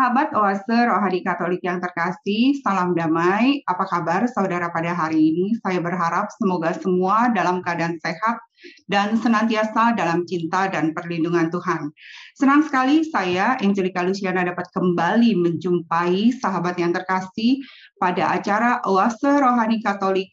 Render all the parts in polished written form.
Sahabat Oase Rohani Katolik yang terkasih, salam damai. Apa kabar saudara pada hari ini? Saya berharap semoga semua dalam keadaan sehat dan senantiasa dalam cinta dan perlindungan Tuhan. Senang sekali saya, Angelica Luciana, dapat kembali menjumpai sahabat yang terkasih pada acara Oase Rohani Katolik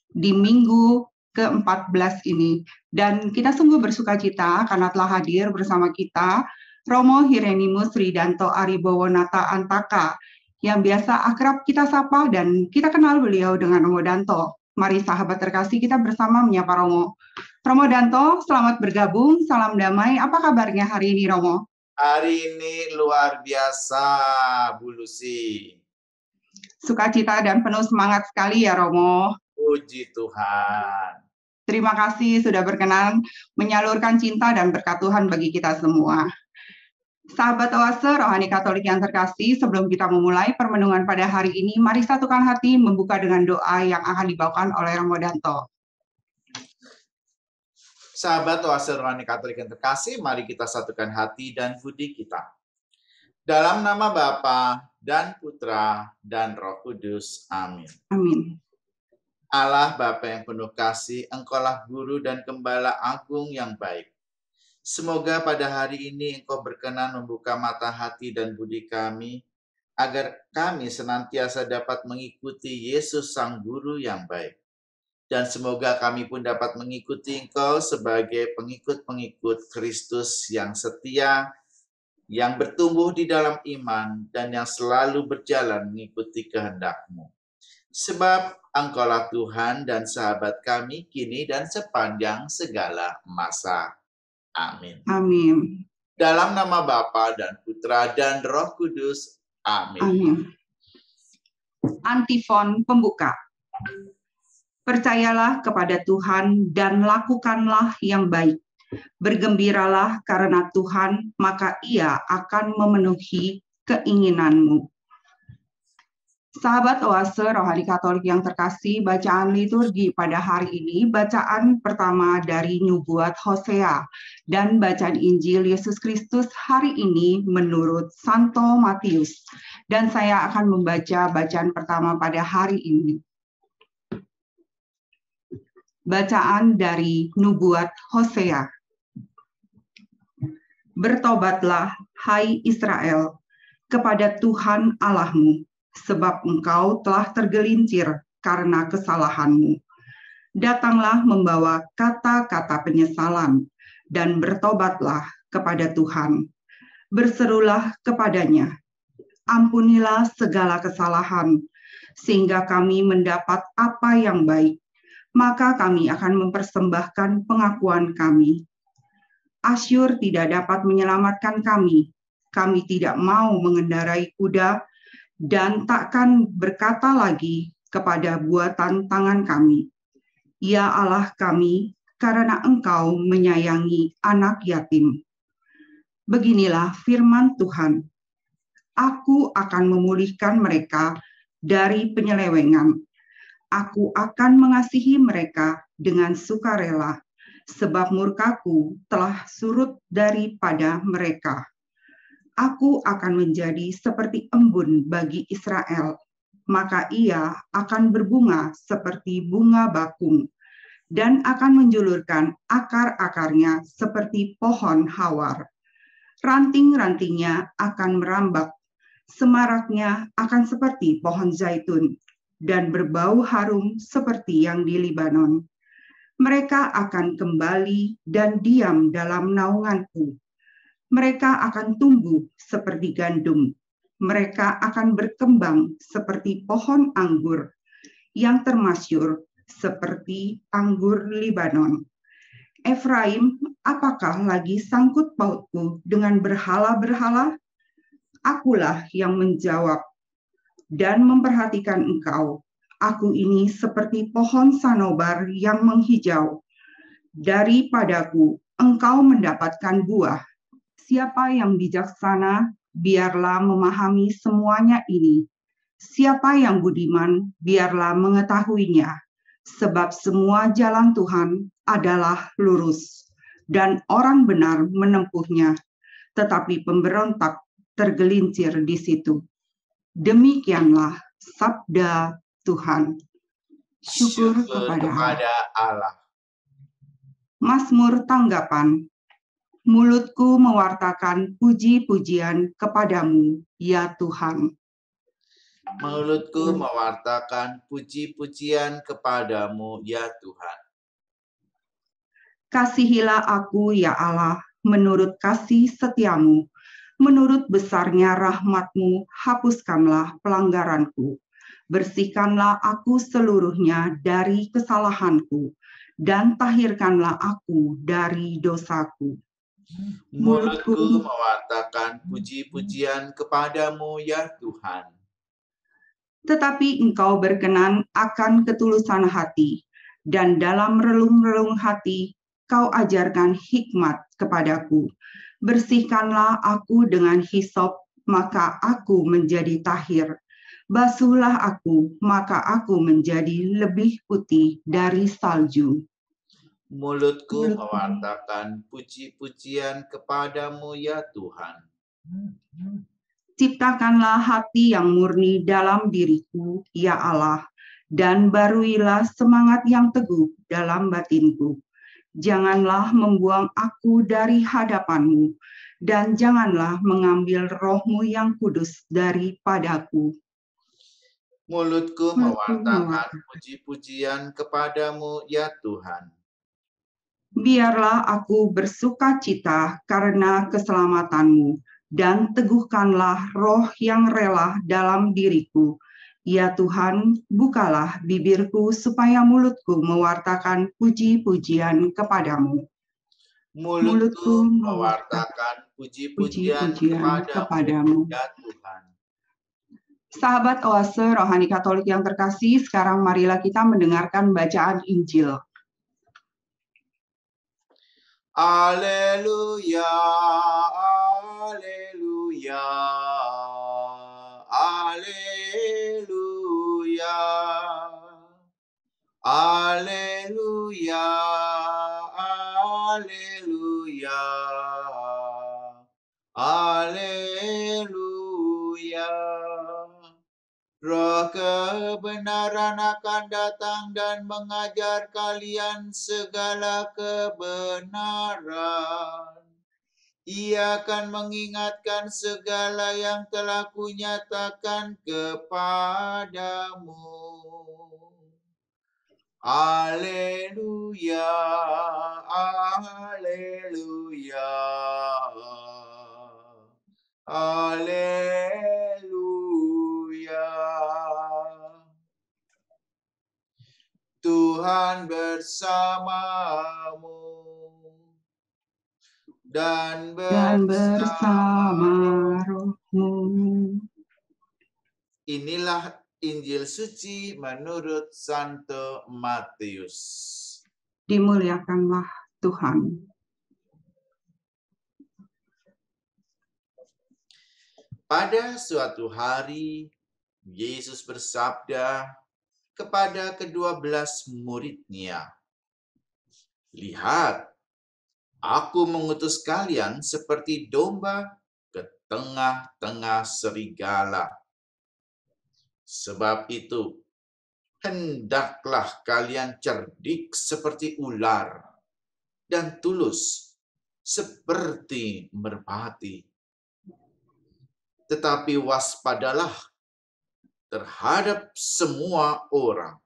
di minggu ke-14 ini. Dan kita sungguh bersuka cita karena telah hadir bersama kita Romo Hirenimus Ridanto Aribowonata Antaka, yang biasa akrab kita sapa dan kita kenal beliau dengan Romo Danto. Mari sahabat terkasih kita bersama menyapa Romo. Romo Danto, selamat bergabung, salam damai. Apa kabarnya hari ini, Romo? Hari ini luar biasa, Bu Lucy. Sukacita dan penuh semangat sekali ya, Romo. Puji Tuhan. Terima kasih sudah berkenan menyalurkan cinta dan berkat Tuhan bagi kita semua. Sahabat Oase Rohani Katolik yang terkasih, sebelum kita memulai permenungan pada hari ini, mari satukan hati membuka dengan doa yang akan dibawakan oleh Romo Danto. Sahabat Oase Rohani Katolik yang terkasih, mari kita satukan hati dan budi kita. Dalam nama Bapa dan Putra dan Roh Kudus. Amin. Amin. Allah Bapa yang penuh kasih, Engkaulah Guru dan Gembala Agung yang baik. Semoga pada hari ini Engkau berkenan membuka mata hati dan budi kami, agar kami senantiasa dapat mengikuti Yesus Sang Guru yang baik. Dan semoga kami pun dapat mengikuti Engkau sebagai pengikut-pengikut Kristus yang setia, yang bertumbuh di dalam iman, dan yang selalu berjalan mengikuti kehendak-Mu. Sebab Engkaulah Tuhan dan sahabat kami kini dan sepanjang segala masa. Amin. Amin. Dalam nama Bapa dan Putra dan Roh Kudus. Amin. Amin. Antifon pembuka. Percayalah kepada Tuhan dan lakukanlah yang baik. Bergembiralah karena Tuhan, maka Ia akan memenuhi keinginanmu. Sahabat Oase Rohani Katolik yang terkasih, bacaan liturgi pada hari ini, bacaan pertama dari Nubuat Hosea, dan bacaan Injil Yesus Kristus hari ini menurut Santo Matius. Dan saya akan membaca bacaan pertama pada hari ini. Bacaan dari Nubuat Hosea. Bertobatlah, hai Israel, kepada Tuhan Allahmu, sebab engkau telah tergelincir karena kesalahanmu. Datanglah membawa kata-kata penyesalan, dan bertobatlah kepada Tuhan. Berserulah kepadanya, ampunilah segala kesalahan, sehingga kami mendapat apa yang baik. Maka kami akan mempersembahkan pengakuan kami. Asyur tidak dapat menyelamatkan kami. Kami tidak mau mengendarai kuda, dan takkan berkata lagi kepada buatan tangan kami, ya Allah kami, karena Engkau menyayangi anak yatim. Beginilah firman Tuhan, aku akan memulihkan mereka dari penyelewengan. Aku akan mengasihi mereka dengan sukarela, sebab murkaku telah surut daripada mereka. Aku akan menjadi seperti embun bagi Israel, maka ia akan berbunga seperti bunga bakung, dan akan menjulurkan akar-akarnya seperti pohon hawar. Ranting-rantingnya akan merambak, semaraknya akan seperti pohon zaitun, dan berbau harum seperti yang di Libanon. Mereka akan kembali dan diam dalam naunganku. Mereka akan tumbuh seperti gandum. Mereka akan berkembang seperti pohon anggur yang termasyur seperti anggur Libanon. Efraim, apakah lagi sangkut pautku dengan berhala-berhala? Akulah yang menjawab dan memperhatikan engkau. Aku ini seperti pohon sanobar yang menghijau. Daripadaku engkau mendapatkan buah. Siapa yang bijaksana, biarlah memahami semuanya ini. Siapa yang budiman, biarlah mengetahuinya. Sebab semua jalan Tuhan adalah lurus, dan orang benar menempuhnya. Tetapi pemberontak tergelincir di situ. Demikianlah sabda Tuhan. Syukur kepada Allah. Mazmur tanggapan. Mulutku mewartakan puji-pujian kepadamu, ya Tuhan. Mulutku mewartakan puji-pujian kepadamu, ya Tuhan. Kasihilah aku, ya Allah, menurut kasih setiamu. Menurut besarnya rahmatmu, hapuskanlah pelanggaranku. Bersihkanlah aku seluruhnya dari kesalahanku, dan tahirkanlah aku dari dosaku. Mulutku mewartakan puji-pujian kepadamu, ya Tuhan. Tetapi Engkau berkenan akan ketulusan hati, dan dalam relung-relung hati Kau ajarkan hikmat kepadaku. Bersihkanlah aku dengan hisop, maka aku menjadi tahir. Basuhlah aku, maka aku menjadi lebih putih dari salju. Mulutku mewartakan puji-pujian kepadamu, ya Tuhan. Ciptakanlah hati yang murni dalam diriku, ya Allah, dan baruilah semangat yang teguh dalam batinku. Janganlah membuang aku dari hadapan-Mu, dan janganlah mengambil roh-Mu yang kudus daripadaku. Mulutku mewartakan puji-pujian kepadamu, ya Tuhan. Biarlah aku bersuka cita karena keselamatan-Mu, dan teguhkanlah roh yang rela dalam diriku. Ya Tuhan, bukalah bibirku supaya mulutku mewartakan puji-pujian kepadamu. Mulutku mewartakan puji-pujian kepadamu, ya Tuhan. Sahabat Oase Rohani Katolik yang terkasih, sekarang marilah kita mendengarkan bacaan Injil. Haleluya, haleluya, haleluya, haleluya, haleluya, haleluya. Roh kebenaran akan datang dan mengajar kalian segala kebenaran. Ia akan mengingatkan segala yang telah kunyatakan kepadamu. Haleluya, haleluya, haleluya. Tuhan bersamamu dan bersama rohmu. Inilah Injil suci menurut Santo Matius. Dimuliakanlah Tuhan. Pada suatu hari, Yesus bersabda kepada ke-12 murid-Nya, "Lihat, aku mengutus kalian seperti domba ke tengah-tengah serigala. Sebab itu, hendaklah kalian cerdik seperti ular dan tulus seperti merpati. Tetapi waspadalah terhadap semua orang,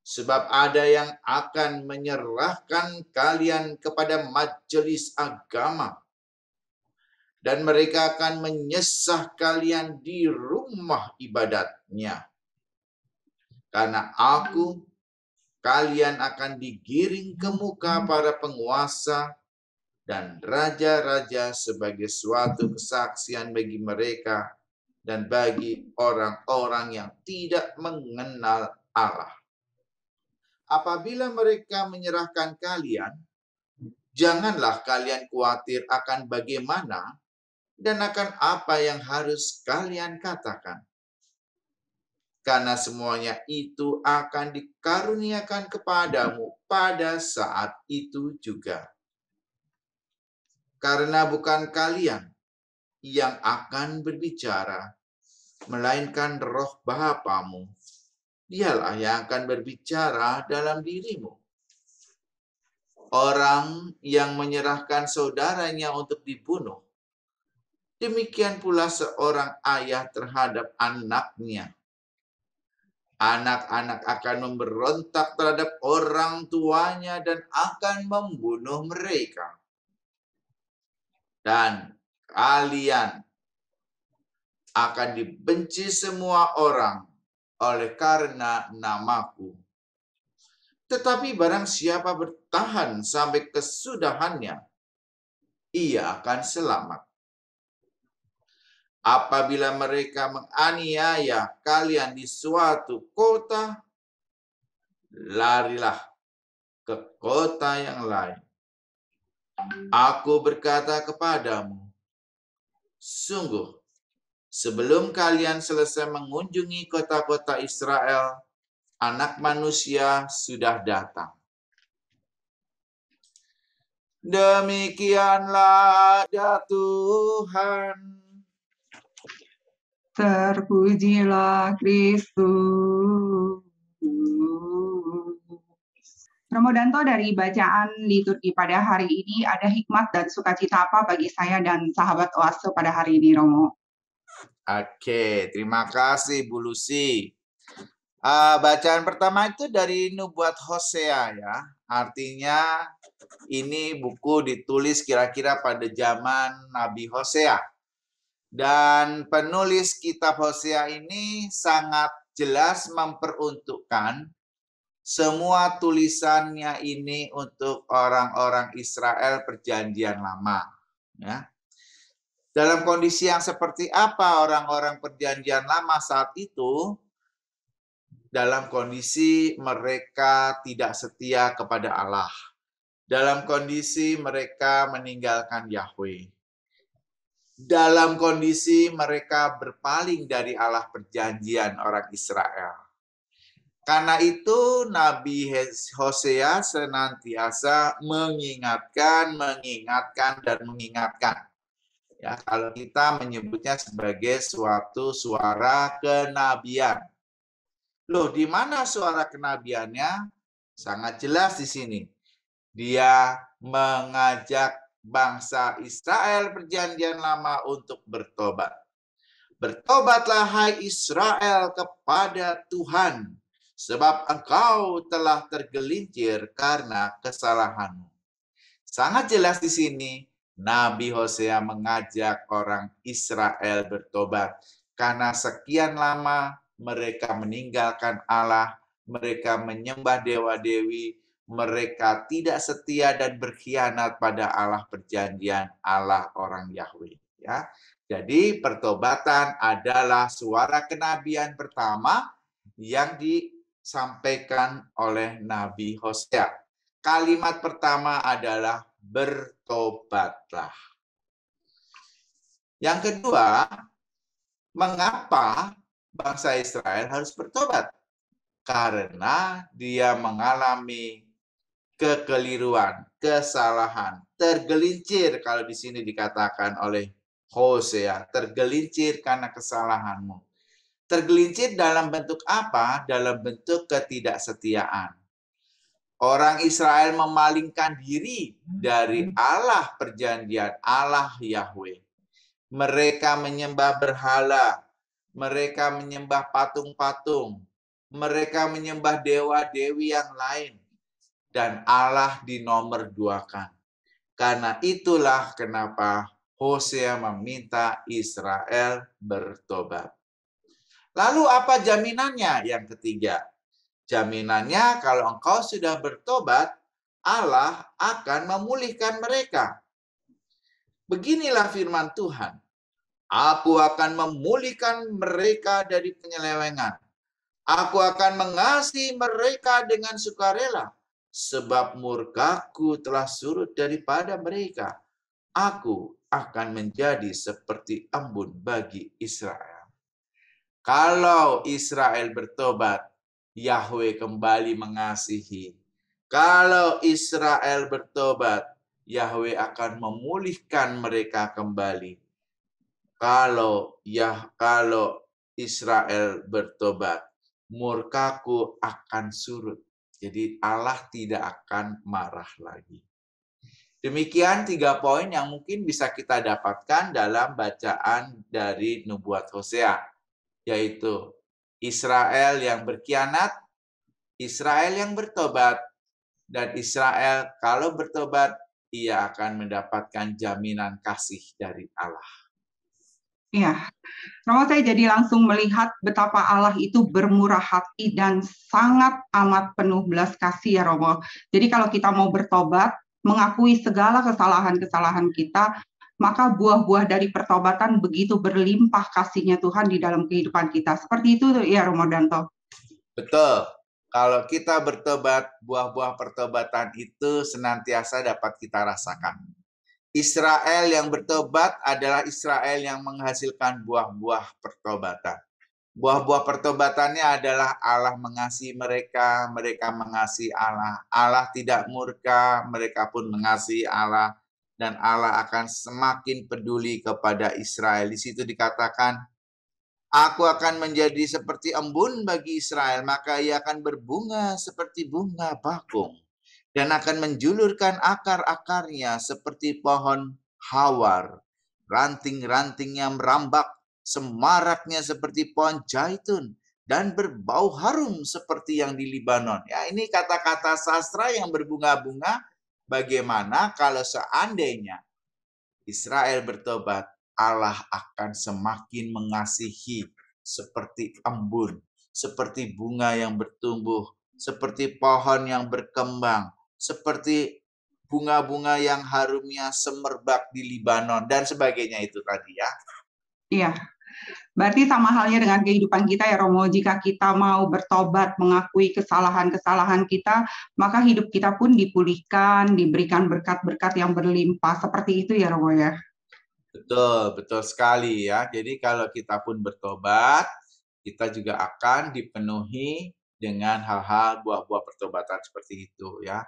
sebab ada yang akan menyerahkan kalian kepada majelis agama, dan mereka akan menyesah kalian di rumah ibadatnya. Karena aku, kalian akan digiring ke muka para penguasa dan raja-raja sebagai suatu kesaksian bagi mereka dan bagi orang-orang yang tidak mengenal Allah. Apabila mereka menyerahkan kalian, janganlah kalian khawatir akan bagaimana dan akan apa yang harus kalian katakan. Karena semuanya itu akan dikaruniakan kepadamu pada saat itu juga. Karena bukan kalian yang akan berbicara, melainkan Roh Bapamu. Dialah yang akan berbicara dalam dirimu. Orang yang menyerahkan saudaranya untuk dibunuh, demikian pula seorang ayah terhadap anaknya. Anak-anak akan memberontak terhadap orang tuanya dan akan membunuh mereka. Dan kalian akan dibenci semua orang oleh karena namaku. Tetapi barang siapa bertahan sampai kesudahannya, ia akan selamat. Apabila mereka menganiaya kalian di suatu kota, larilah ke kota yang lain. Aku berkata kepadamu, sungguh, sebelum kalian selesai mengunjungi kota-kota Israel, Anak Manusia sudah datang. Demikianlah ya Tuhan. Terpujilah Kristus. Romo Danto, dari bacaan liturgi pada hari ini ada hikmat dan sukacita apa bagi saya dan sahabat Oase pada hari ini, Romo? Oke, terima kasih Bu Lucy. Bacaan pertama itu dari Nubuat Hosea ya. Artinya ini buku ditulis kira-kira pada zaman Nabi Hosea. Dan penulis kitab Hosea ini sangat jelas memperuntukkan semua tulisannya ini untuk orang-orang Israel perjanjian lama. Ya. Dalam kondisi yang seperti apa orang-orang perjanjian lama saat itu? Dalam kondisi mereka tidak setia kepada Allah. Dalam kondisi mereka meninggalkan Yahweh. Dalam kondisi mereka berpaling dari Allah perjanjian orang Israel. Karena itu Nabi Hosea senantiasa mengingatkan, dan mengingatkan. Ya, kalau kita menyebutnya sebagai suatu suara kenabian. Loh, di mana suara kenabiannya? Sangat jelas di sini. Dia mengajak bangsa Israel perjanjian lama untuk bertobat. Bertobatlah hai Israel kepada Tuhan, sebab engkau telah tergelincir karena kesalahanmu. Sangat jelas di sini, Nabi Hosea mengajak orang Israel bertobat. Karena sekian lama mereka meninggalkan Allah, mereka menyembah dewa-dewi, mereka tidak setia dan berkhianat pada Allah perjanjian, Allah orang Yahweh. Ya, jadi pertobatan adalah suara kenabian pertama yang disampaikan oleh Nabi Hosea. Kalimat pertama adalah bertobatlah. Yang kedua, mengapa bangsa Israel harus bertobat? Karena dia mengalami kekeliruan, kesalahan, tergelincir kalau di sini dikatakan oleh Hosea, tergelincir karena kesalahanmu. Tergelincir dalam bentuk apa? Dalam bentuk ketidaksetiaan. Orang Israel memalingkan diri dari Allah perjanjian, Allah Yahweh. Mereka menyembah berhala, mereka menyembah patung-patung, mereka menyembah dewa-dewi yang lain. Dan Allah dinomorduakan. Karena itulah kenapa Hosea meminta Israel bertobat. Lalu apa jaminannya? Yang ketiga, jaminannya kalau engkau sudah bertobat, Allah akan memulihkan mereka. Beginilah firman Tuhan. Aku akan memulihkan mereka dari penyelewengan. Aku akan mengasihi mereka dengan sukarela. Sebab murkaku telah surut daripada mereka. Aku akan menjadi seperti embun bagi Israel. Kalau Israel bertobat, Yahweh kembali mengasihi. Kalau Israel bertobat, Yahweh akan memulihkan mereka kembali. kalau Israel bertobat, murkaku akan surut. Jadi Allah tidak akan marah lagi. Demikian 3 poin yang mungkin bisa kita dapatkan dalam bacaan dari nubuat Hosea, yaitu Israel yang berkhianat, Israel yang bertobat, dan Israel kalau bertobat, ia akan mendapatkan jaminan kasih dari Allah. Iya, Romo, saya jadi langsung melihat betapa Allah itu bermurah hati dan sangat amat penuh belas kasih ya Romo. Jadi kalau kita mau bertobat, mengakui segala kesalahan-kesalahan kita, maka buah-buah dari pertobatan begitu berlimpah kasihnya Tuhan di dalam kehidupan kita. Seperti itu ya Romo Danto. Betul. Kalau kita bertobat, buah-buah pertobatan itu senantiasa dapat kita rasakan. Israel yang bertobat adalah Israel yang menghasilkan buah-buah pertobatan. Buah-buah pertobatannya adalah Allah mengasihi mereka, mereka mengasihi Allah. Allah tidak murka, mereka pun mengasihi Allah. Dan Allah akan semakin peduli kepada Israel. Di situ dikatakan, aku akan menjadi seperti embun bagi Israel, maka ia akan berbunga seperti bunga bakung. Dan akan menjulurkan akar-akarnya seperti pohon hawar. Ranting-rantingnya merambak, semaraknya seperti pohon zaitun, dan berbau harum seperti yang di Libanon. Ya, ini kata-kata sastra yang berbunga-bunga. Bagaimana kalau seandainya Israel bertobat, Allah akan semakin mengasihi seperti embun, seperti bunga yang bertumbuh, seperti pohon yang berkembang, seperti bunga-bunga yang harumnya semerbak di Libanon, dan sebagainya itu tadi ya. Iya, berarti sama halnya dengan kehidupan kita ya Romo, jika kita mau bertobat, mengakui kesalahan-kesalahan kita, maka hidup kita pun dipulihkan, diberikan berkat-berkat yang berlimpah. Seperti itu ya Romo ya. Betul, betul sekali ya. Jadi kalau kita pun bertobat, kita juga akan dipenuhi dengan hal-hal buah-buah pertobatan seperti itu ya.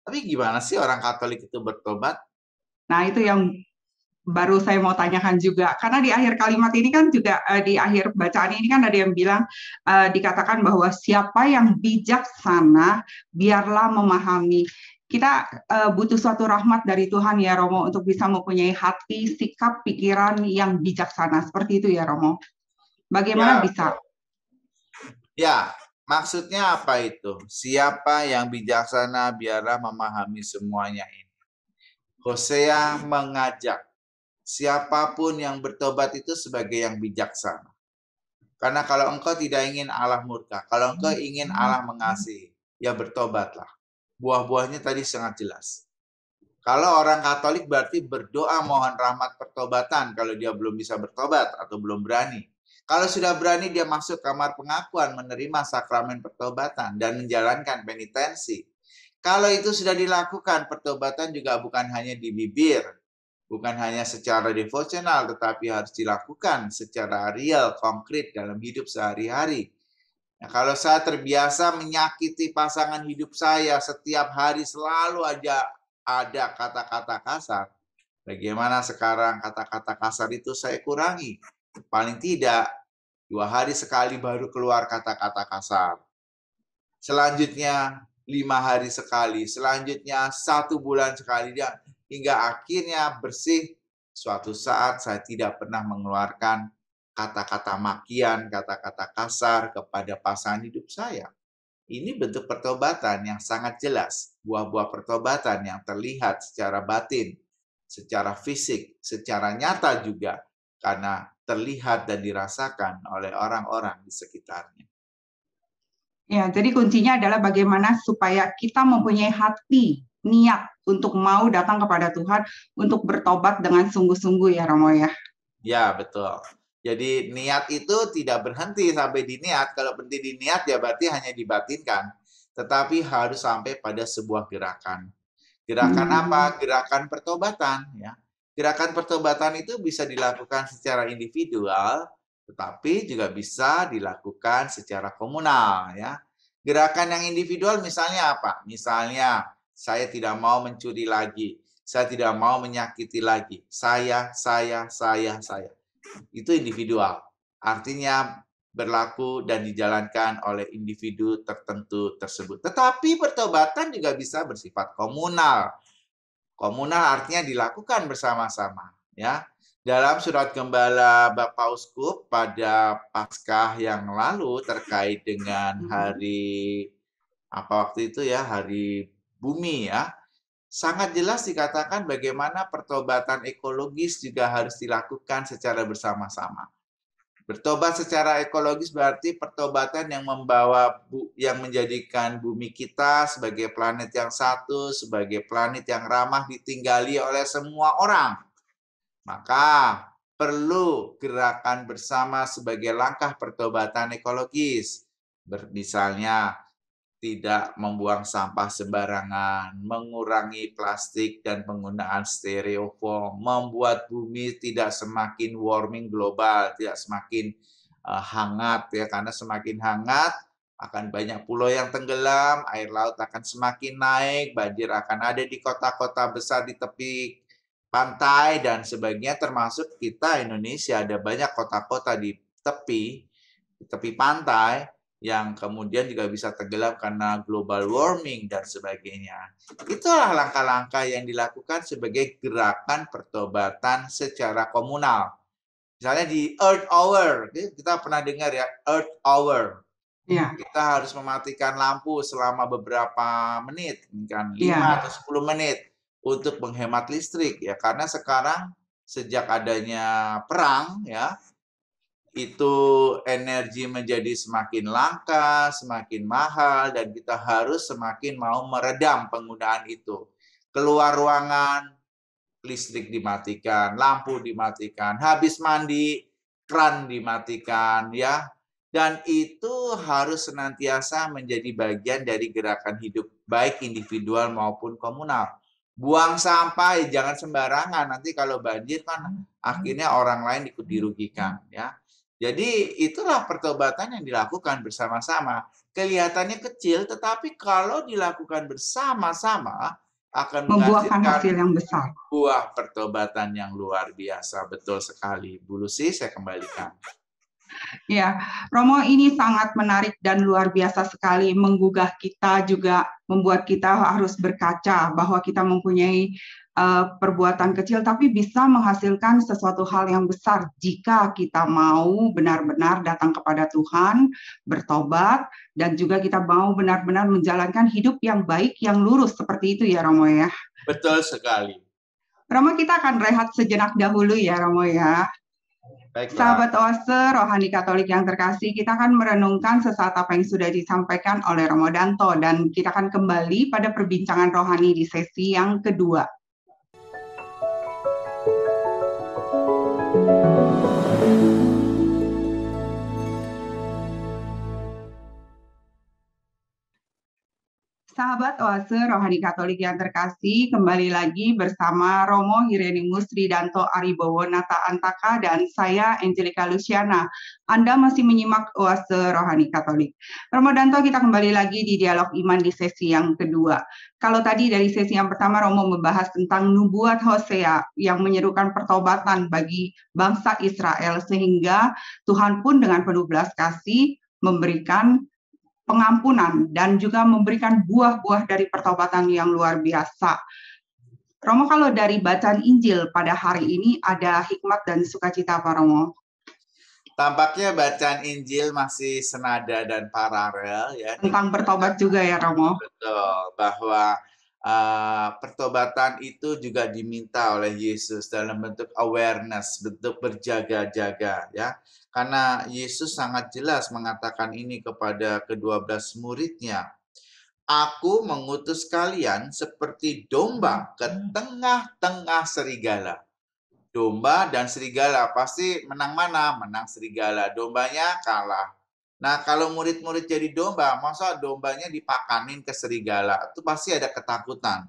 Tapi gimana sih orang Katolik itu bertobat? Nah, itu yang baru saya mau tanyakan juga, karena di akhir kalimat ini kan juga di akhir bacaan ini kan ada yang bilang dikatakan bahwa siapa yang bijaksana biarlah memahami. Kita butuh suatu rahmat dari Tuhan ya Romo untuk bisa mempunyai hati, sikap, pikiran yang bijaksana. Seperti itu ya Romo. Bagaimana Ya, bisa? ya, maksudnya apa itu? Siapa yang bijaksana biarlah memahami semuanya ini. Hosea mengajak siapapun yang bertobat itu sebagai yang bijaksana. Karena kalau engkau tidak ingin Allah murka, kalau engkau ingin Allah mengasihi, ya bertobatlah. Buah-buahnya tadi sangat jelas. Kalau orang Katolik berarti berdoa mohon rahmat pertobatan kalau dia belum bisa bertobat atau belum berani. Kalau sudah berani dia masuk kamar pengakuan menerima sakramen pertobatan dan menjalankan penitensi. Kalau itu sudah dilakukan, pertobatan juga bukan hanya di bibir, bukan hanya secara devosional, tetapi harus dilakukan secara real, konkret dalam hidup sehari-hari. Nah, kalau saya terbiasa menyakiti pasangan hidup saya setiap hari selalu aja ada kata-kata kasar, bagaimana sekarang kata-kata kasar itu saya kurangi? Paling tidak 2 hari sekali baru keluar kata-kata kasar. Selanjutnya 5 hari sekali, selanjutnya 1 bulan sekali, hingga akhirnya bersih. Suatu saat saya tidak pernah mengeluarkan kata-kata makian, kata-kata kasar kepada pasangan hidup saya. Ini bentuk pertobatan yang sangat jelas, buah-buah pertobatan yang terlihat secara batin, secara fisik, secara nyata juga, karena terlihat dan dirasakan oleh orang-orang di sekitarnya. Ya, jadi kuncinya adalah bagaimana supaya kita mempunyai hati, niat untuk mau datang kepada Tuhan, untuk bertobat dengan sungguh-sungguh ya Romo ya. Ya, betul. Jadi niat itu tidak berhenti sampai di niat. Kalau berhenti di niat ya berarti hanya dibatinkan. Tetapi harus sampai pada sebuah gerakan. Gerakan apa? Gerakan pertobatan. Ya. Gerakan pertobatan itu bisa dilakukan secara individual, tetapi juga bisa dilakukan secara komunal. Ya. Gerakan yang individual misalnya apa? Misalnya saya tidak mau mencuri lagi. Saya tidak mau menyakiti lagi. Saya. Itu individual. Artinya berlaku dan dijalankan oleh individu tertentu tersebut. Tetapi pertobatan juga bisa bersifat komunal. Komunal artinya dilakukan bersama-sama, ya. Dalam surat gembala Bapak Uskup pada Paskah yang lalu terkait dengan hari apa waktu itu ya, hari bumi ya, sangat jelas dikatakan bagaimana pertobatan ekologis juga harus dilakukan secara bersama-sama. Bertobat secara ekologis berarti pertobatan yang yang menjadikan bumi kita sebagai planet yang satu, sebagai planet yang ramah ditinggali oleh semua orang. Maka perlu gerakan bersama sebagai langkah pertobatan ekologis. Misalnya tidak membuang sampah sembarangan, mengurangi plastik dan penggunaan styrofoam, membuat bumi tidak semakin warming global, tidak semakin hangat ya, karena semakin hangat akan banyak pulau yang tenggelam, air laut akan semakin naik, banjir akan ada di kota-kota besar di tepi pantai dan sebagainya, termasuk kita Indonesia ada banyak kota-kota di tepi pantai yang kemudian juga bisa tenggelam karena global warming dan sebagainya. Itulah langkah-langkah yang dilakukan sebagai gerakan pertobatan secara komunal. Misalnya di Earth Hour, kita pernah dengar ya, Earth Hour. Ya. Kita harus mematikan lampu selama beberapa menit, kan 5 Ya. atau 10 menit untuk menghemat listrik ya, karena sekarang sejak adanya perang ya, itu energi menjadi semakin langka, semakin mahal, dan kita harus semakin mau meredam penggunaan itu. Keluar ruangan, listrik dimatikan, lampu dimatikan, habis mandi, kran dimatikan, ya. Dan itu harus senantiasa menjadi bagian dari gerakan hidup, baik individual maupun komunal. Buang sampah, jangan sembarangan, nanti kalau banjir kan akhirnya orang lain ikut dirugikan, ya. Jadi itulah pertobatan yang dilakukan bersama-sama. Kelihatannya kecil, tetapi kalau dilakukan bersama-sama akan Membuahkan menghasilkan hasil yang besar. buah pertobatan yang luar biasa. Betul sekali. Bu Lucy, saya kembalikan. Ya, Romo, ini sangat menarik dan luar biasa sekali, menggugah kita juga, membuat kita harus berkaca bahwa kita mempunyai perbuatan kecil tapi bisa menghasilkan sesuatu hal yang besar jika kita mau benar-benar datang kepada Tuhan, bertobat, dan juga kita mau benar-benar menjalankan hidup yang baik, yang lurus, seperti itu ya Romo ya. Betul sekali. Romo, kita akan rehat sejenak dahulu ya Romo ya. Baiklah. Sahabat Oase, Rohani Katolik yang terkasih, kita akan merenungkan sesaat apa yang sudah disampaikan oleh Romo Danto, dan kita akan kembali pada perbincangan rohani di sesi yang kedua. Sahabat Oase Rohani Katolik yang terkasih, kembali lagi bersama Romo Hirenimus Ridanto Aribowo Nata Antaka dan saya Angelica Luciana. Anda masih menyimak Oase Rohani Katolik. Romo Danto, kita kembali lagi di dialog iman di sesi yang kedua. Kalau tadi dari sesi yang pertama Romo membahas tentang nubuat Hosea yang menyerukan pertobatan bagi bangsa Israel, sehingga Tuhan pun dengan penuh belas kasih memberikan pengampunan dan juga memberikan buah-buah dari pertobatan yang luar biasa. Romo, kalau dari bacaan Injil pada hari ini ada hikmat dan sukacita apa Romo? Tampaknya bacaan Injil masih senada dan paralel ya. Tentang bertobat juga ya Romo. Betul, bahwa pertobatan itu juga diminta oleh Yesus dalam bentuk awareness, bentuk berjaga-jaga ya. Karena Yesus sangat jelas mengatakan ini kepada ke-12 muridnya. Aku mengutus kalian seperti domba ke tengah-tengah serigala. Domba dan serigala pasti menang mana? Menang serigala. Dombanya kalah. Nah, kalau murid-murid jadi domba, masa dombanya dipakanin ke serigala? Itu pasti ada ketakutan.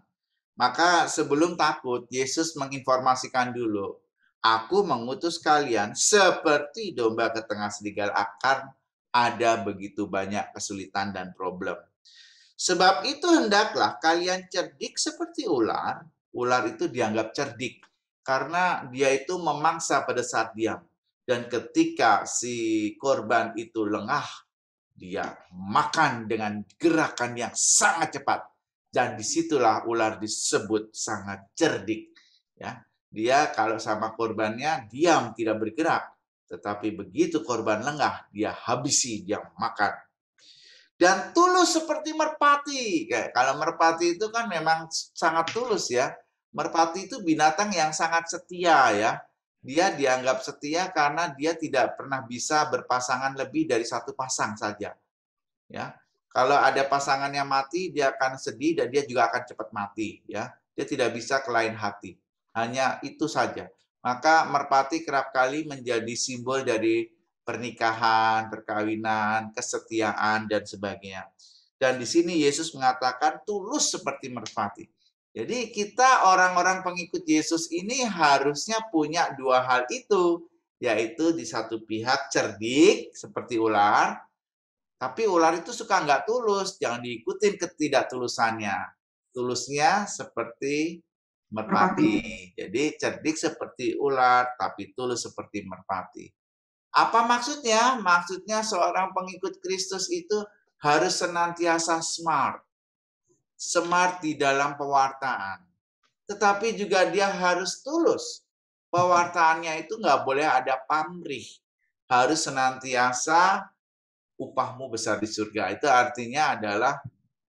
Maka sebelum takut, Yesus menginformasikan dulu, aku mengutus kalian seperti domba ke tengah serigala, akan ada begitu banyak kesulitan dan problem. Sebab itu hendaklah kalian cerdik seperti ular. Ular itu dianggap cerdik karena dia itu memangsa pada saat diam. Dan ketika si korban itu lengah, dia makan dengan gerakan yang sangat cepat. Dan disitulah ular disebut sangat cerdik. Ya, dia kalau sama korbannya diam, tidak bergerak. Tetapi begitu korban lengah, dia habisi, dia makan. Dan tulus seperti merpati. Kalau merpati itu kan memang sangat tulus ya. Merpati itu binatang yang sangat setia ya. Dia dianggap setia karena dia tidak pernah bisa berpasangan lebih dari satu pasang saja. Ya, kalau ada pasangan yang mati, dia akan sedih dan dia juga akan cepat mati. Ya, dia tidak bisa ke lain hati. Hanya itu saja. Maka merpati kerap kali menjadi simbol dari pernikahan, perkawinan, kesetiaan, dan sebagainya. Dan di sini Yesus mengatakan tulus seperti merpati. Jadi kita orang-orang pengikut Yesus ini harusnya punya dua hal itu, yaitu di satu pihak cerdik seperti ular, tapi ular itu suka nggak tulus, jangan diikutin ketidaktulusannya. Tulusnya seperti merpati. Jadi cerdik seperti ular, tapi tulus seperti merpati. Apa maksudnya? Maksudnya seorang pengikut Kristus itu harus senantiasa smart. Smart di dalam pewartaan. Tetapi juga dia harus tulus. Pewartaannya itu nggak boleh ada pamrih. Harus senantiasa upahmu besar di surga. Itu artinya adalah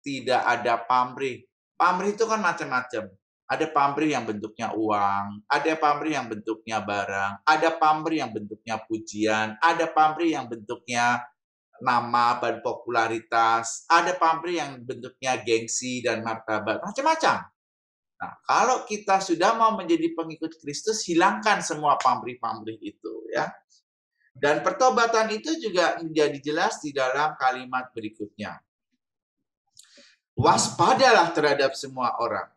tidak ada pamrih. Pamrih itu kan macam-macam. Ada pamrih yang bentuknya uang, ada pamrih yang bentuknya barang, ada pamrih yang bentuknya pujian, ada pamrih yang bentuknya nama dan popularitas, ada pamrih yang bentuknya gengsi dan martabat, macam-macam. Nah, kalau kita sudah mau menjadi pengikut Kristus, hilangkan semua pamrih-pamrih itu ya. Dan pertobatan itu juga menjadi jelas di dalam kalimat berikutnya. Waspadalah terhadap semua orang,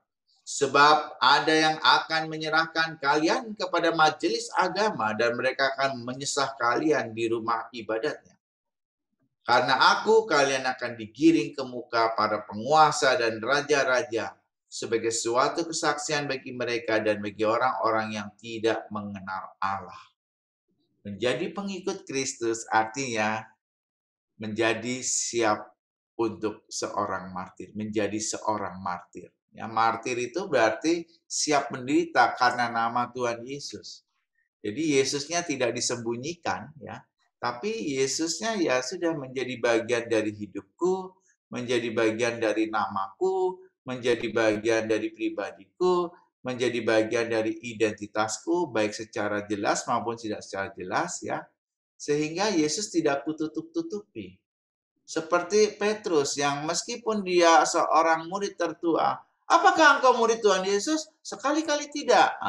sebab ada yang akan menyerahkan kalian kepada majelis agama dan mereka akan menyesah kalian di rumah ibadatnya. Karena aku, kalian akan digiring ke muka para penguasa dan raja-raja sebagai suatu kesaksian bagi mereka dan bagi orang-orang yang tidak mengenal Allah. Menjadi pengikut Kristus artinya menjadi siap untuk seorang martir, menjadi seorang martir. Ya, martir itu berarti siap menderita karena nama Tuhan Yesus. Jadi Yesusnya tidak disembunyikan, ya, tapi Yesusnya ya sudah menjadi bagian dari hidupku, menjadi bagian dari namaku, menjadi bagian dari pribadiku, menjadi bagian dari identitasku, baik secara jelas maupun tidak secara jelas, ya. Sehingga Yesus tidak kututup-tutupi. Seperti Petrus yang meskipun dia seorang murid tertua, apakah engkau murid Tuhan Yesus? Sekali-kali tidak.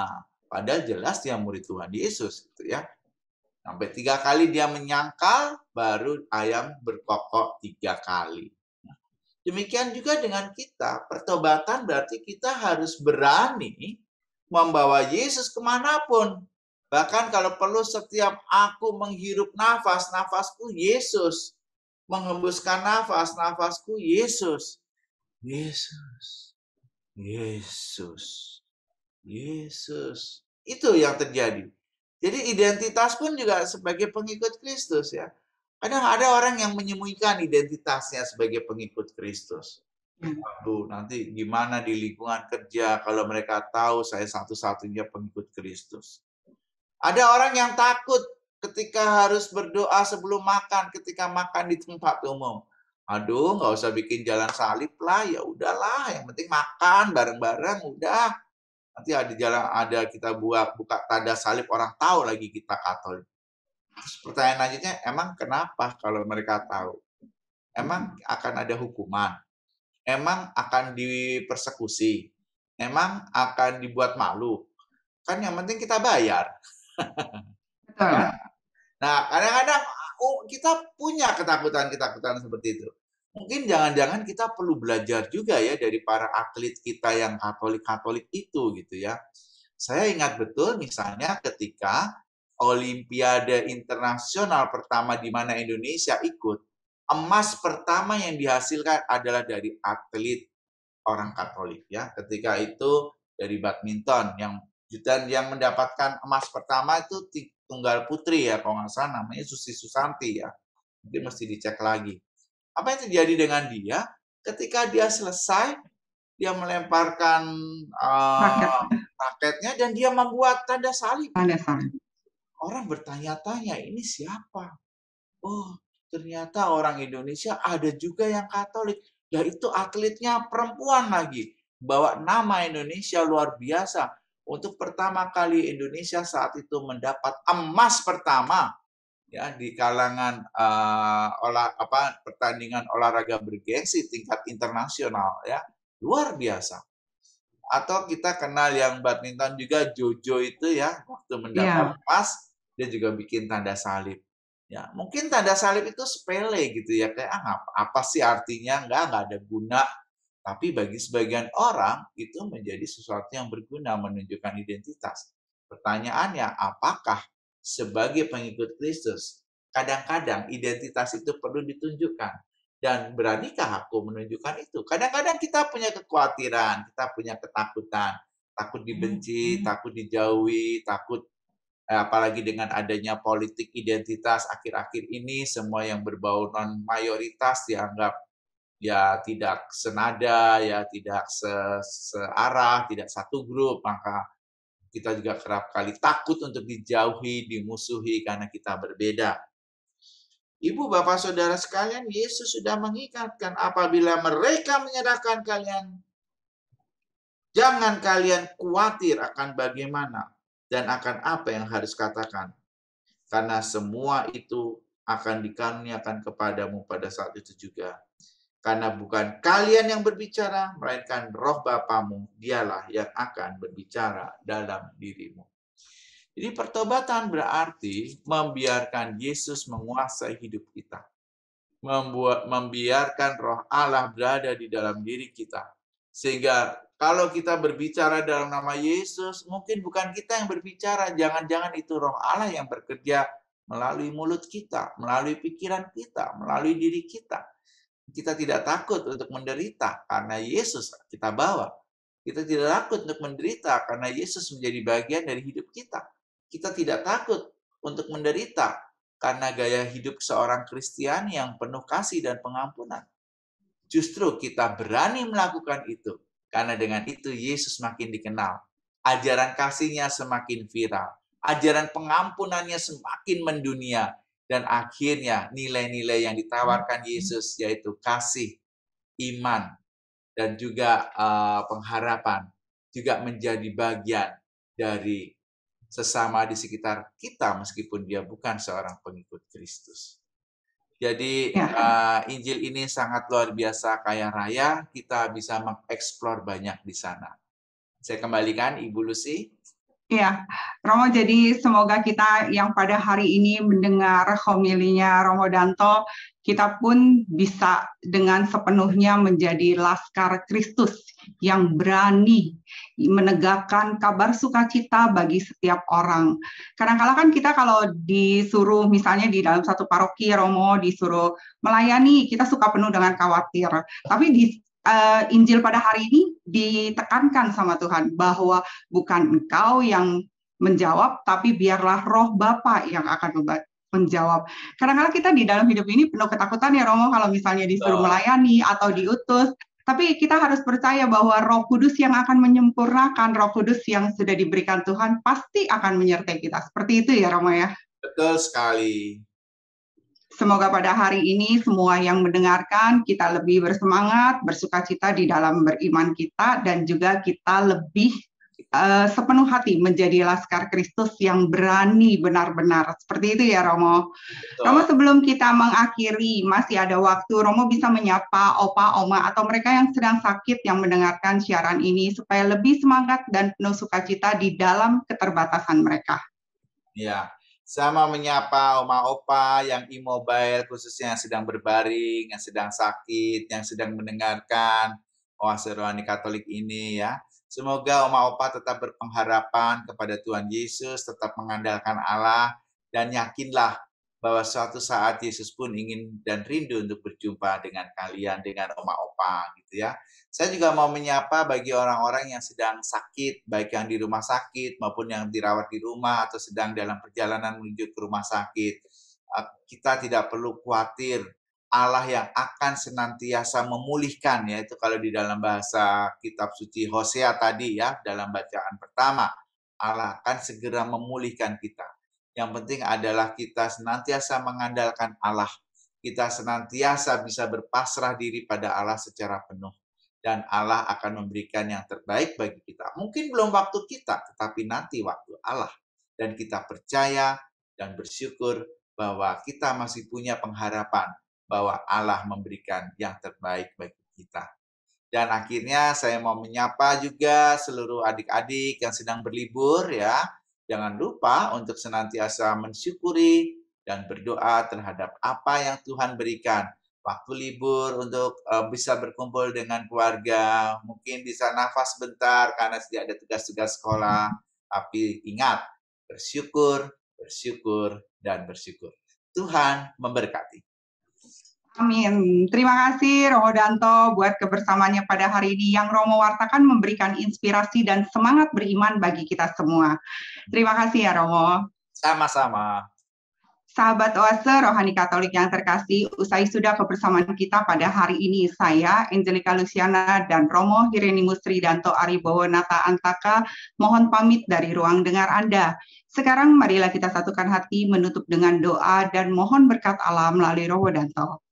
Padahal jelas dia murid Tuhan Yesus, gitu ya. Sampai 3 kali dia menyangkal, baru ayam berkokok 3 kali. Demikian juga dengan kita. Pertobatan berarti kita harus berani membawa Yesus kemanapun. Bahkan kalau perlu setiap aku menghirup nafas, nafasku Yesus. Menghembuskan nafas, nafasku Yesus. Yesus. Yesus. Yesus. Itu yang terjadi. Jadi identitas pun juga sebagai pengikut Kristus ya. Kadang ada orang yang menyembunyikan identitasnya sebagai pengikut Kristus. Aduh, nanti gimana di lingkungan kerja kalau mereka tahu saya satu-satunya pengikut Kristus. Ada orang yang takut ketika harus berdoa sebelum makan, ketika makan di tempat umum. Aduh, nggak usah bikin jalan salib lah, ya udahlah, yang penting makan bareng-bareng, udah. Nanti ada kita buka tanda salib, orang tahu lagi kita Katolik. Terus pertanyaan lanjutnya, emang kenapa kalau mereka tahu? Emang akan ada hukuman? Emang akan dipersekusi? Emang akan dibuat malu? Kan yang penting kita bayar. Ya. Nah, kadang-kadang kita punya ketakutan-ketakutan seperti itu. Mungkin jangan-jangan kita perlu belajar juga ya dari para atlet kita yang Katolik-Katolik itu gitu ya. Saya ingat betul misalnya ketika Olimpiade Internasional pertama di mana Indonesia ikut, emas pertama yang dihasilkan adalah dari atlet orang Katolik ya. Ketika itu dari badminton yang Dan yang mendapatkan emas pertama itu tunggal putri ya, kalau nggak salah namanya Susi Susanti ya. Mungkin mesti dicek lagi. Apa yang terjadi dengan dia? Ketika dia selesai, dia melemparkan raketnya dan dia membuat tanda salib. Tanda salib. Orang bertanya-tanya, ini siapa? Oh, ternyata orang Indonesia ada juga yang Katolik. Yaitu atletnya perempuan lagi. Bawa nama Indonesia luar biasa. Untuk pertama kali Indonesia saat itu mendapat emas pertama ya di kalangan pertandingan olahraga bergengsi tingkat internasional ya. Luar biasa. Atau kita kenal yang badminton juga Jojo itu ya, waktu mendapat emas dia juga bikin tanda salib. Ya, mungkin tanda salib itu sepele gitu ya, kayak apa sih artinya? Enggak ada guna. Tapi bagi sebagian orang itu menjadi sesuatu yang berguna, menunjukkan identitas. Pertanyaannya, apakah sebagai pengikut Kristus kadang-kadang identitas itu perlu ditunjukkan? Dan beranikah aku menunjukkan itu? Kadang-kadang kita punya kekhawatiran, kita punya ketakutan, takut dibenci, takut dijauhi, takut apalagi dengan adanya politik identitas akhir-akhir ini, semua yang berbau non mayoritas dianggap ya tidak senada, ya tidak searah, tidak satu grup, maka kita juga kerap kali takut untuk dijauhi, dimusuhi karena kita berbeda. Ibu, bapak, saudara sekalian, Yesus sudah mengingatkan apabila mereka menyerahkan kalian, jangan kalian khawatir akan bagaimana dan akan apa yang harus katakan. Karena semua itu akan dikaruniakan kepadamu pada saat itu juga. Karena bukan kalian yang berbicara, melainkan roh Bapamu, dialah yang akan berbicara dalam dirimu. Jadi pertobatan berarti membiarkan Yesus menguasai hidup kita. Membiarkan roh Allah berada di dalam diri kita. Sehingga kalau kita berbicara dalam nama Yesus, mungkin bukan kita yang berbicara, jangan-jangan itu roh Allah yang bekerja melalui mulut kita, melalui pikiran kita, melalui diri kita. Kita tidak takut untuk menderita karena Yesus kita bawa. Kita tidak takut untuk menderita karena Yesus menjadi bagian dari hidup kita. Kita tidak takut untuk menderita karena gaya hidup seorang Kristiani yang penuh kasih dan pengampunan. Justru kita berani melakukan itu karena dengan itu Yesus makin dikenal. Ajaran kasihnya semakin viral. Ajaran pengampunannya semakin mendunia. Dan akhirnya nilai-nilai yang ditawarkan Yesus yaitu kasih, iman, dan juga pengharapan juga menjadi bagian dari sesama di sekitar kita meskipun dia bukan seorang pengikut Kristus. Jadi Injil ini sangat luar biasa kaya raya, kita bisa mengeksplor banyak di sana. Saya kembalikan Ibu Lucy. Iya, Romo, jadi semoga kita yang pada hari ini mendengar homilinya Romo Danto, kita pun bisa dengan sepenuhnya menjadi laskar Kristus yang berani menegakkan kabar sukacita bagi setiap orang. Kadang-kadang kan kita kalau disuruh misalnya di dalam satu paroki, Romo disuruh melayani, kita suka penuh dengan khawatir. Tapi di Injil pada hari ini ditekankan sama Tuhan bahwa bukan engkau yang menjawab, tapi biarlah roh Bapa yang akan menjawab. Kadang-kadang kita di dalam hidup ini penuh ketakutan ya Romo, kalau misalnya disuruh melayani atau diutus. Tapi kita harus percaya bahwa Roh Kudus yang akan menyempurnakan, Roh Kudus yang sudah diberikan Tuhan pasti akan menyertai kita. Seperti itu ya Romo ya? Betul sekali. Semoga pada hari ini semua yang mendengarkan kita lebih bersemangat, bersukacita di dalam beriman kita, dan juga kita lebih sepenuh hati menjadi laskar Kristus yang berani benar-benar. Seperti itu ya Romo. Betul. Romo, sebelum kita mengakhiri, masih ada waktu, Romo bisa menyapa opa, oma, atau mereka yang sedang sakit yang mendengarkan siaran ini supaya lebih semangat dan penuh sukacita di dalam keterbatasan mereka. Ya, sama menyapa oma opa yang immobile, khususnya yang sedang berbaring, yang sedang sakit, yang sedang mendengarkan Oase Rohani Katolik ini ya. Semoga oma opa tetap berpengharapan kepada Tuhan Yesus, tetap mengandalkan Allah, dan yakinlah bahwa suatu saat Yesus pun ingin dan rindu untuk berjumpa dengan kalian, dengan oma-opa gitu ya. Saya juga mau menyapa bagi orang-orang yang sedang sakit, baik yang di rumah sakit maupun yang dirawat di rumah atau sedang dalam perjalanan menuju ke rumah sakit. Kita tidak perlu khawatir, Allah yang akan senantiasa memulihkan, ya itu kalau di dalam bahasa kitab suci Hosea tadi ya, dalam bacaan pertama, Allah akan segera memulihkan kita. Yang penting adalah kita senantiasa mengandalkan Allah. Kita senantiasa bisa berpasrah diri pada Allah secara penuh. Dan Allah akan memberikan yang terbaik bagi kita. Mungkin belum waktu kita, tetapi nanti waktu Allah. Dan kita percaya dan bersyukur bahwa kita masih punya pengharapan bahwa Allah memberikan yang terbaik bagi kita. Dan akhirnya saya mau menyapa juga seluruh adik-adik yang sedang berlibur ya. Jangan lupa untuk senantiasa mensyukuri dan berdoa terhadap apa yang Tuhan berikan. Waktu libur untuk bisa berkumpul dengan keluarga, mungkin bisa nafas bentar karena tidak ada tugas-tugas sekolah. Tapi ingat, bersyukur, bersyukur, dan bersyukur. Tuhan memberkati. Amin. Terima kasih Romo Danto buat kebersamaannya pada hari ini yang Romo wartakan memberikan inspirasi dan semangat beriman bagi kita semua. Terima kasih ya Romo. Sama-sama. Sahabat Oase Rohani Katolik yang terkasih, usai sudah kebersamaan kita pada hari ini, saya, Angelika Luciana, dan Romo Hirenimus Tridanto Aribowo Nata Antaka, mohon pamit dari ruang dengar Anda. Sekarang marilah kita satukan hati menutup dengan doa dan mohon berkat Allah melalui Romo Danto.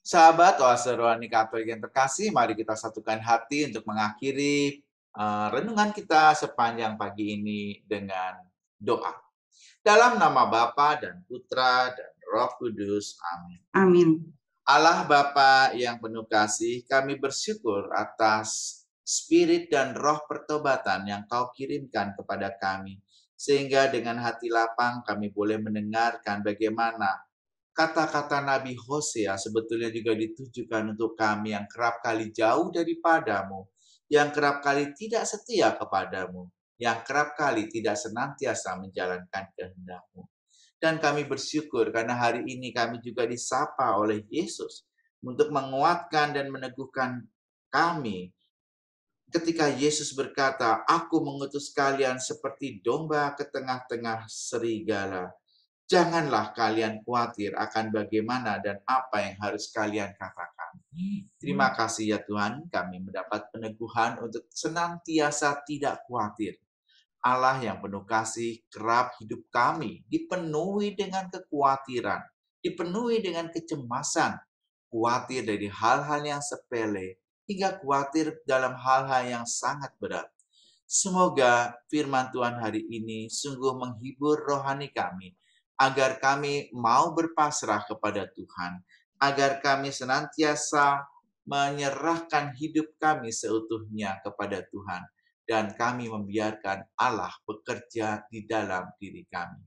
Sahabat Oase Rohani Katolik yang terkasih, mari kita satukan hati untuk mengakhiri renungan kita sepanjang pagi ini dengan doa. Dalam nama Bapa dan Putra dan Roh Kudus. Amin. Amin. Allah Bapa yang penuh kasih, kami bersyukur atas spirit dan roh pertobatan yang Kau kirimkan kepada kami. Sehingga dengan hati lapang kami boleh mendengarkan bagaimana kata-kata Nabi Hosea sebetulnya juga ditujukan untuk kami yang kerap kali jauh daripadamu, yang kerap kali tidak setia kepadamu, yang kerap kali tidak senantiasa menjalankan kehendak-Mu. Dan kami bersyukur karena hari ini kami juga disapa oleh Yesus untuk menguatkan dan meneguhkan kami. Ketika Yesus berkata, "Aku mengutus kalian seperti domba ke tengah-tengah serigala." Janganlah kalian khawatir akan bagaimana dan apa yang harus kalian katakan. Terima kasih ya Tuhan, kami mendapat peneguhan untuk senantiasa tidak khawatir. Allah yang penuh kasih, kerap hidup kami dipenuhi dengan kekhawatiran, dipenuhi dengan kecemasan, khawatir dari hal-hal yang sepele, hingga khawatir dalam hal-hal yang sangat berat. Semoga firman Tuhan hari ini sungguh menghibur rohani kami, agar kami mau berpasrah kepada Tuhan, agar kami senantiasa menyerahkan hidup kami seutuhnya kepada Tuhan, dan kami membiarkan Allah bekerja di dalam diri kami.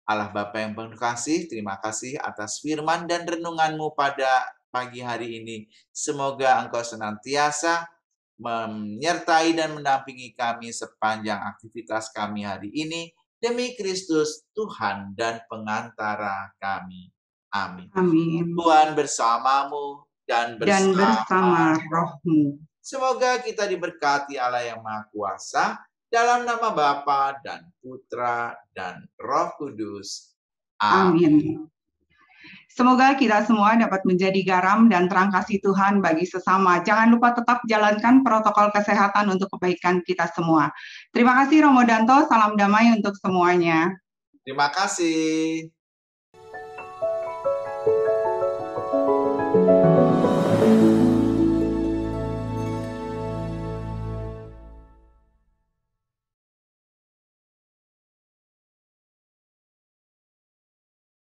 Allah Bapa yang penuh kasih, terima kasih atas firman dan renungan-Mu pada pagi hari ini. Semoga Engkau senantiasa menyertai dan mendampingi kami sepanjang aktivitas kami hari ini. Demi Kristus, Tuhan dan pengantara kami. Amin. Amin. Tuhan bersamamu dan bersama roh-Mu. Semoga kita diberkati Allah yang Maha Kuasa, dalam nama Bapa dan Putra dan Roh Kudus. Amin. Semoga kita semua dapat menjadi garam dan terang kasih Tuhan bagi sesama. Jangan lupa tetap jalankan protokol kesehatan untuk kebaikan kita semua. Terima kasih Romo Danto, salam damai untuk semuanya. Terima kasih.